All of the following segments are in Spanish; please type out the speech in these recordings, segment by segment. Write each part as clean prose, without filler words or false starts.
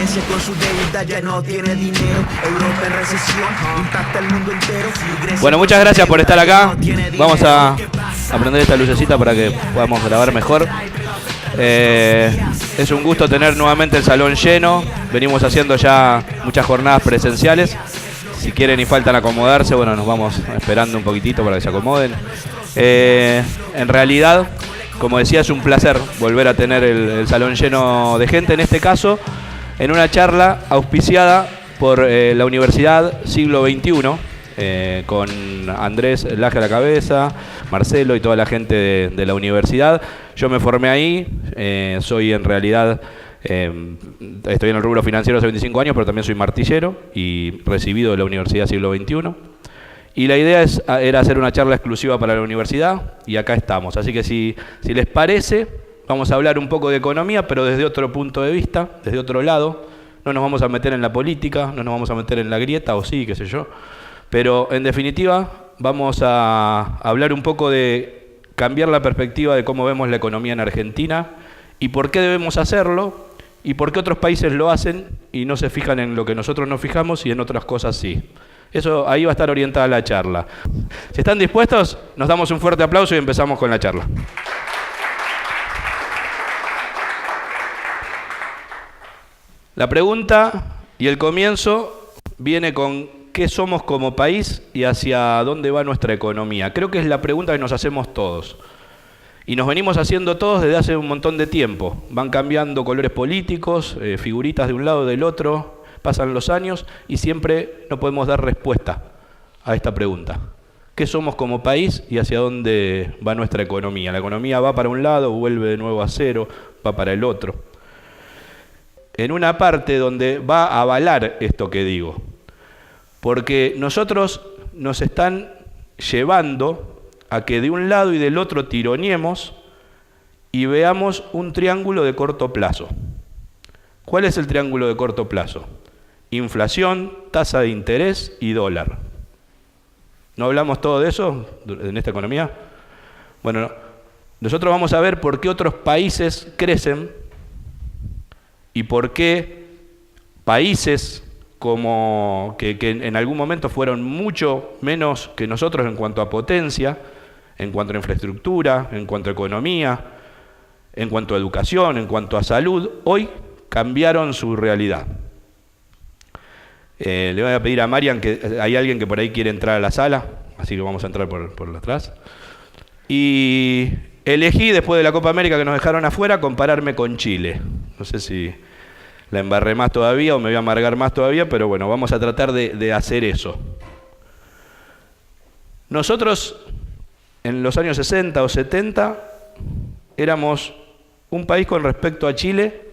Grecia con su deuda ya no tiene dinero. Europa en recesión, impacta el mundo entero. Bueno, muchas gracias por estar acá. Vamos a prender esta lucecita para que podamos grabar mejor. Es un gusto tener nuevamente el salón lleno. Venimos haciendo ya muchas jornadas presenciales. Si quieren y faltan acomodarse, bueno, nos vamos esperando un poquitito para que se acomoden. En realidad, como decía, es un placer volver a tener el salón lleno de gente. En este caso, en una charla auspiciada por la Universidad Siglo XXI, con Andrés Laje a la cabeza, Marcelo y toda la gente de la universidad. Yo me formé ahí, soy en realidad, estoy en el rubro financiero hace 25 años, pero también soy martillero y recibido de la Universidad Siglo XXI. Y la idea era hacer una charla exclusiva para la universidad y acá estamos. Así que si les parece, vamos a hablar un poco de economía, pero desde otro punto de vista, desde otro lado. No nos vamos a meter en la política, no nos vamos a meter en la grieta, o sí, qué sé yo. Pero en definitiva vamos a hablar un poco de cambiar la perspectiva de cómo vemos la economía en Argentina y por qué debemos hacerlo y por qué otros países lo hacen y no se fijan en lo que nosotros nos fijamos y en otras cosas sí. Eso, ahí va a estar orientada la charla. Si están dispuestos, nos damos un fuerte aplauso y empezamos con la charla. La pregunta y el comienzo viene con ¿qué somos como país y hacia dónde va nuestra economía? Creo que es la pregunta que nos hacemos todos. Y nos venimos haciendo todos desde hace un montón de tiempo. Van cambiando colores políticos, figuritas de un lado o del otro, pasan los años y siempre no podemos dar respuesta a esta pregunta. ¿Qué somos como país y hacia dónde va nuestra economía? La economía va para un lado, vuelve de nuevo a cero, va para el otro. En una parte donde va a avalar esto que digo. Porque nosotros nos están llevando a que de un lado y del otro tironeemos y veamos un triángulo de corto plazo. ¿Cuál es el triángulo de corto plazo? Inflación, tasa de interés y dólar. ¿No hablamos todo de eso en esta economía? Bueno, nosotros vamos a ver por qué otros países crecen y por qué países como que en algún momento fueron mucho menos que nosotros en cuanto a potencia, en cuanto a infraestructura, en cuanto a economía, en cuanto a educación, en cuanto a salud, hoy cambiaron su realidad. Le voy a pedir a Marian, que hay alguien que por ahí quiere entrar a la sala, así que vamos a entrar por atrás. Y elegí, después de la Copa América que nos dejaron afuera, compararme con Chile. No sé si la embarré más todavía o me voy a amargar más todavía, pero bueno, vamos a tratar de hacer eso. Nosotros, en los años 60 o 70, éramos un país con respecto a Chile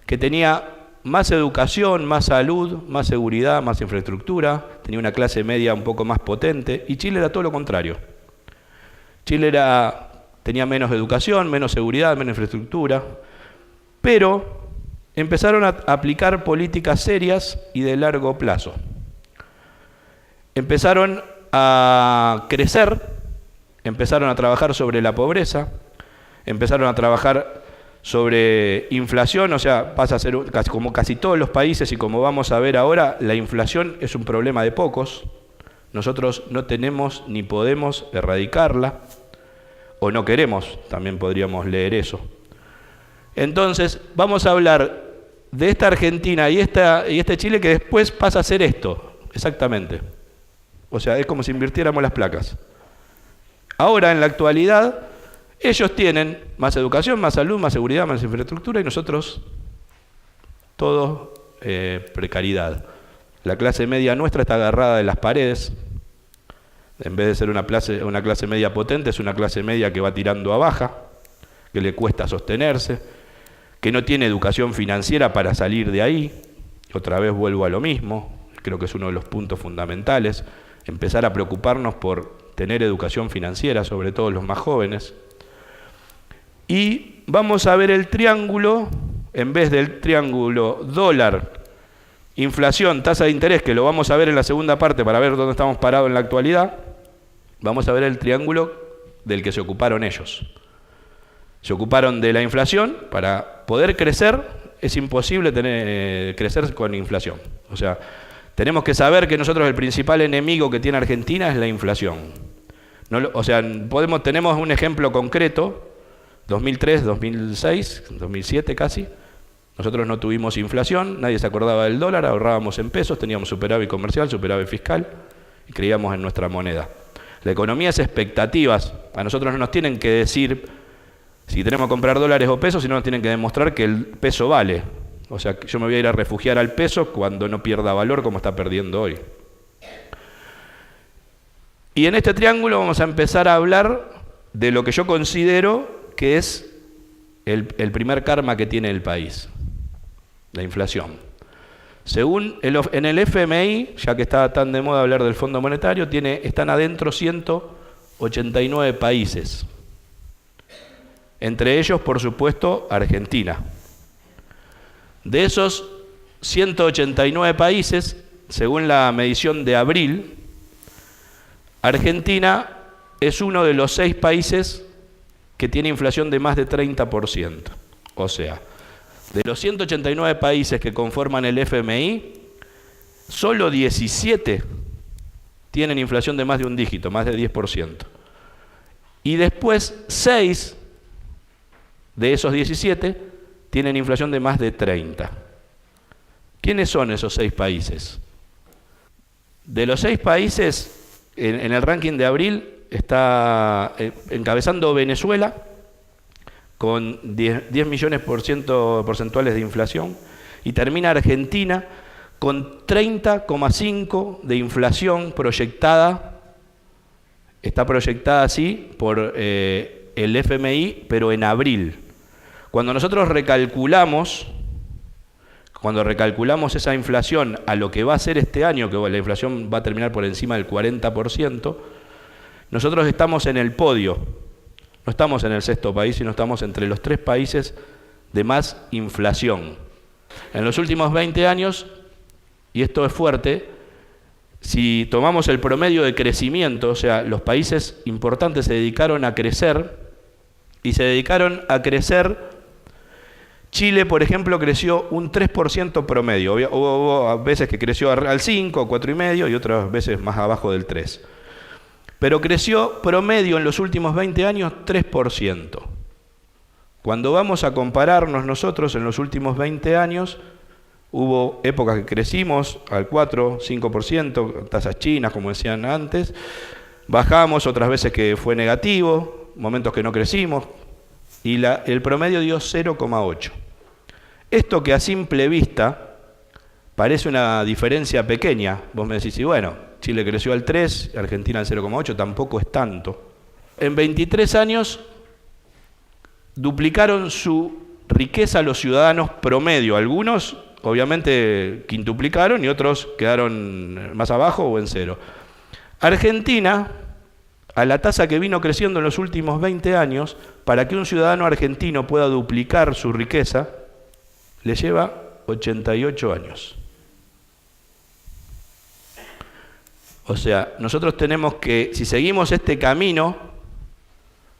que tenía más educación, más salud, más seguridad, más infraestructura, tenía una clase media un poco más potente, y Chile era todo lo contrario. Chile tenía menos educación, menos seguridad, menos infraestructura, pero empezaron a aplicar políticas serias y de largo plazo. Empezaron a crecer, empezaron a trabajar sobre la pobreza, empezaron a trabajar sobre inflación, o sea, pasa a ser como casi todos los países y como vamos a ver ahora, la inflación es un problema de pocos. Nosotros no tenemos ni podemos erradicarla, o no queremos, también podríamos leer eso. Entonces, vamos a hablar de esta Argentina y este Chile que después pasa a ser esto, exactamente. O sea, es como si invirtiéramos las placas. Ahora, en la actualidad, ellos tienen más educación, más salud, más seguridad, más infraestructura y nosotros, todo precariedad. La clase media nuestra está agarrada de las paredes. En vez de ser una clase media potente, es una clase media que va tirando a baja, que le cuesta sostenerse, que no tiene educación financiera para salir de ahí. Otra vez vuelvo a lo mismo, creo que es uno de los puntos fundamentales, empezar a preocuparnos por tener educación financiera, sobre todo los más jóvenes. Y vamos a ver el triángulo, en vez del triángulo dólar, inflación, tasa de interés, que lo vamos a ver en la segunda parte para ver dónde estamos parados en la actualidad, vamos a ver el triángulo del que se ocuparon ellos. Se ocuparon de la inflación para poder crecer es imposible crecer con inflación. O sea, tenemos que saber que nosotros el principal enemigo que tiene Argentina es la inflación. Tenemos un ejemplo concreto, 2003, 2006, 2007 casi. Nosotros no tuvimos inflación, nadie se acordaba del dólar, ahorrábamos en pesos, teníamos superávit comercial, superávit fiscal y creíamos en nuestra moneda. La economía es expectativas. A nosotros no nos tienen que decir si tenemos que comprar dólares o pesos, sino nos tienen que demostrar que el peso vale. O sea, yo me voy a ir a refugiar al peso cuando no pierda valor como está perdiendo hoy. Y en este triángulo vamos a empezar a hablar de lo que yo considero que es el primer karma que tiene el país, la inflación. Según en el FMI, ya que está tan de moda hablar del Fondo Monetario, están adentro 189 países. Entre ellos, por supuesto, Argentina. De esos 189 países, según la medición de abril, Argentina es uno de los 6 países que tiene inflación de más de 30%. O sea, de los 189 países que conforman el FMI, solo 17 tienen inflación de más de un dígito, más de 10%. Y después 6 de esos 17 tienen inflación de más de 30. ¿Quiénes son esos 6 países? De los 6 países, en el ranking de abril está encabezando Venezuela, con 10 millones porcentuales de inflación, y termina Argentina con 30,5 de inflación proyectada. Está proyectada así por el FMI, pero en abril. Cuando nosotros recalculamos esa inflación a lo que va a ser este año, que la inflación va a terminar por encima del 40%, nosotros estamos en el podio. No estamos en el 6º país, sino estamos entre los 3 países de más inflación. En los últimos 20 años, y esto es fuerte, si tomamos el promedio de crecimiento, o sea, los países importantes se dedicaron a crecer, y se dedicaron a crecer. Chile, por ejemplo, creció un 3% promedio. Hubo veces que creció al 5, 4,5 y otras veces más abajo del 3%. Pero creció promedio en los últimos 20 años 3%. Cuando vamos a compararnos nosotros en los últimos 20 años, hubo épocas que crecimos al 4, 5%, tasas chinas, como decían antes. Bajamos otras veces que fue negativo, momentos que no crecimos, y el promedio dio 0,8. Esto que a simple vista parece una diferencia pequeña, vos me decís, y bueno, Chile creció al 3, Argentina al 0,8, tampoco es tanto. En 23 años duplicaron su riqueza los ciudadanos promedio. Algunos, obviamente, quintuplicaron y otros quedaron más abajo o en 0. Argentina, a la tasa que vino creciendo en los últimos 20 años, para que un ciudadano argentino pueda duplicar su riqueza, le lleva 88 años. O sea, nosotros tenemos que, si seguimos este camino,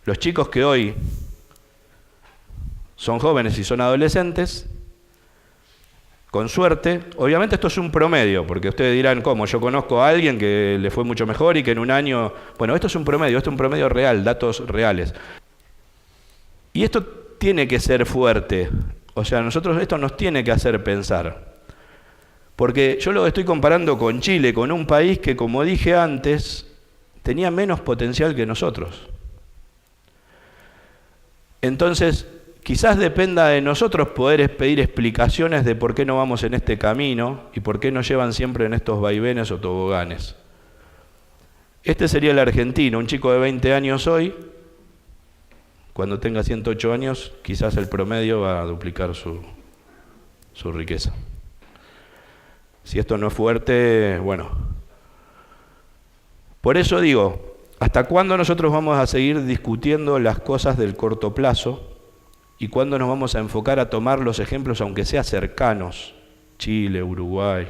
los chicos que hoy son jóvenes y son adolescentes, con suerte, obviamente esto es un promedio, porque ustedes dirán, ¿cómo? Yo conozco a alguien que le fue mucho mejor y que en un año... Bueno, esto es un promedio real, datos reales. Y esto tiene que ser fuerte. O sea, esto nos tiene que hacer pensar. Porque yo lo estoy comparando con Chile, con un país que, como dije antes, tenía menos potencial que nosotros. Entonces, quizás dependa de nosotros poder pedir explicaciones de por qué no vamos en este camino y por qué nos llevan siempre en estos vaivenes o toboganes. Este sería el argentino, un chico de 20 años hoy, cuando tenga 108 años, quizás el promedio va a duplicar su riqueza. Si esto no es fuerte, bueno. Por eso digo, ¿hasta cuándo nosotros vamos a seguir discutiendo las cosas del corto plazo? ¿Y cuándo nos vamos a enfocar a tomar los ejemplos, aunque sea cercanos? Chile, Uruguay.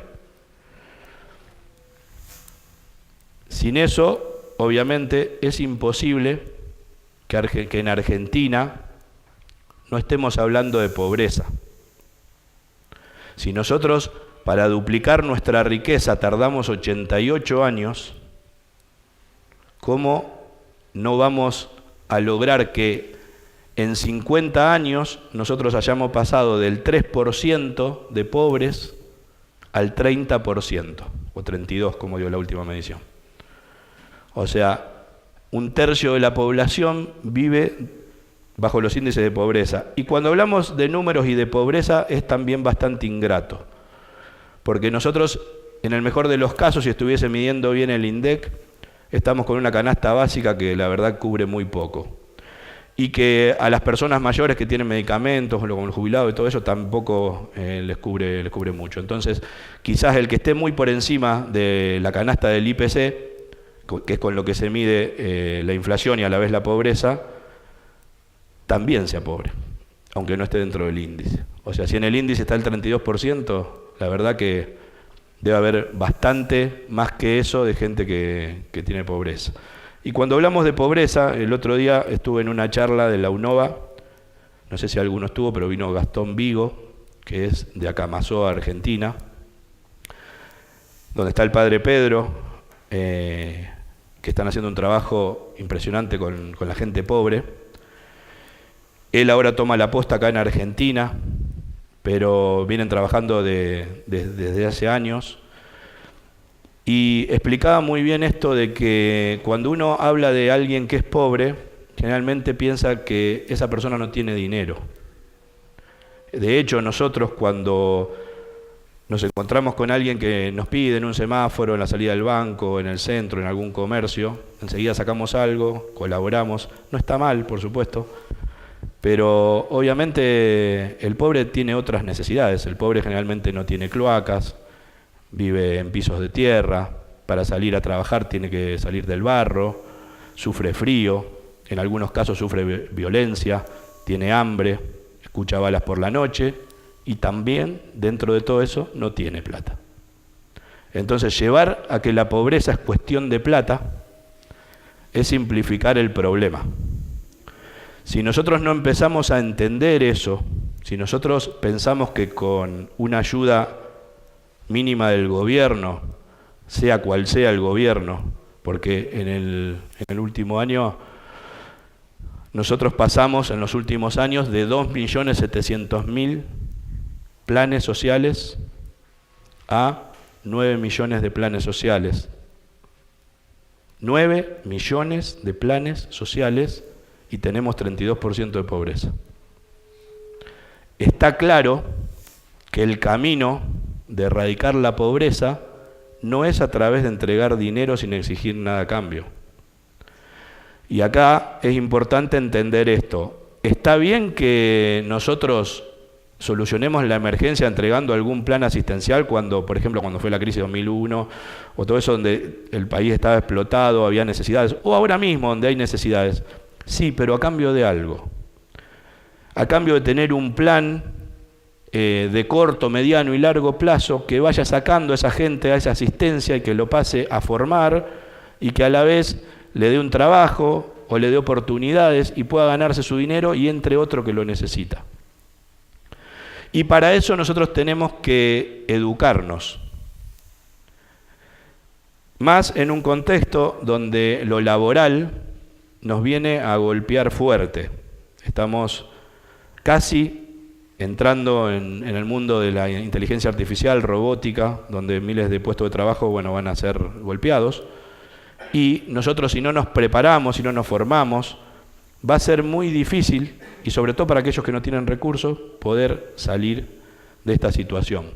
Sin eso, obviamente, es imposible que en Argentina no estemos hablando de pobreza. Si nosotros para duplicar nuestra riqueza tardamos 88 años, ¿cómo no vamos a lograr que en 50 años nosotros hayamos pasado del 3% de pobres al 30%, o 32% como dio la última medición? O sea, un tercio de la población vive bajo los índices de pobreza. Y cuando hablamos de números y de pobreza es también bastante ingrato, porque nosotros, en el mejor de los casos, si estuviese midiendo bien el INDEC, estamos con una canasta básica que la verdad cubre muy poco. Y que a las personas mayores que tienen medicamentos, como el jubilado y todo eso, tampoco les cubre mucho. Entonces, quizás el que esté muy por encima de la canasta del IPC, que es con lo que se mide la inflación y a la vez la pobreza, también sea pobre, aunque no esté dentro del índice. O sea, si en el índice está el 32%, la verdad que debe haber bastante más que eso de gente que tiene pobreza. Y cuando hablamos de pobreza, el otro día estuve en una charla de la UNOVA, no sé si alguno estuvo, pero vino Gastón Vigo, que es de Acamazó, Argentina, donde está el padre Pedro, que están haciendo un trabajo impresionante con la gente pobre. Él ahora toma la posta acá en Argentina, pero vienen trabajando desde hace años. Y explicaba muy bien esto de que cuando uno habla de alguien que es pobre, generalmente piensa que esa persona no tiene dinero. De hecho, nosotros cuando nos encontramos con alguien que nos pide en un semáforo, en la salida del banco, en el centro, en algún comercio, enseguida sacamos algo, colaboramos. No está mal, por supuesto, pero obviamente el pobre tiene otras necesidades. El pobre generalmente no tiene cloacas, vive en pisos de tierra, para salir a trabajar tiene que salir del barro, sufre frío, en algunos casos sufre violencia, tiene hambre, escucha balas por la noche y también, dentro de todo eso, no tiene plata. Entonces, llevar a que la pobreza es cuestión de plata es simplificar el problema. Si nosotros no empezamos a entender eso, si nosotros pensamos que con una ayuda mínima del gobierno, sea cual sea el gobierno, porque en el último año nosotros pasamos en los últimos años de 2.700.000 planes sociales a 9 millones de planes sociales. 9 millones de planes sociales y tenemos 32% de pobreza. Está claro que el camino de erradicar la pobreza no es a través de entregar dinero sin exigir nada a cambio. Y acá es importante entender esto. Está bien que nosotros solucionemos la emergencia entregando algún plan asistencial cuando, por ejemplo, cuando fue la crisis de 2001 o todo eso donde el país estaba explotado, había necesidades, o ahora mismo donde hay necesidades. Sí, pero a cambio de algo. A cambio de tener un plan de corto, mediano y largo plazo que vaya sacando a esa gente a esa asistencia y que lo pase a formar y que a la vez le dé un trabajo o le dé oportunidades y pueda ganarse su dinero y entre otro que lo necesita. Y para eso nosotros tenemos que educarnos. Más en un contexto donde lo laboral nos viene a golpear fuerte. Estamos casi entrando en el mundo de la inteligencia artificial, robótica, donde miles de puestos de trabajo van a ser golpeados. Y nosotros, si no nos preparamos, si no nos formamos, va a ser muy difícil, y sobre todo para aquellos que no tienen recursos, poder salir de esta situación.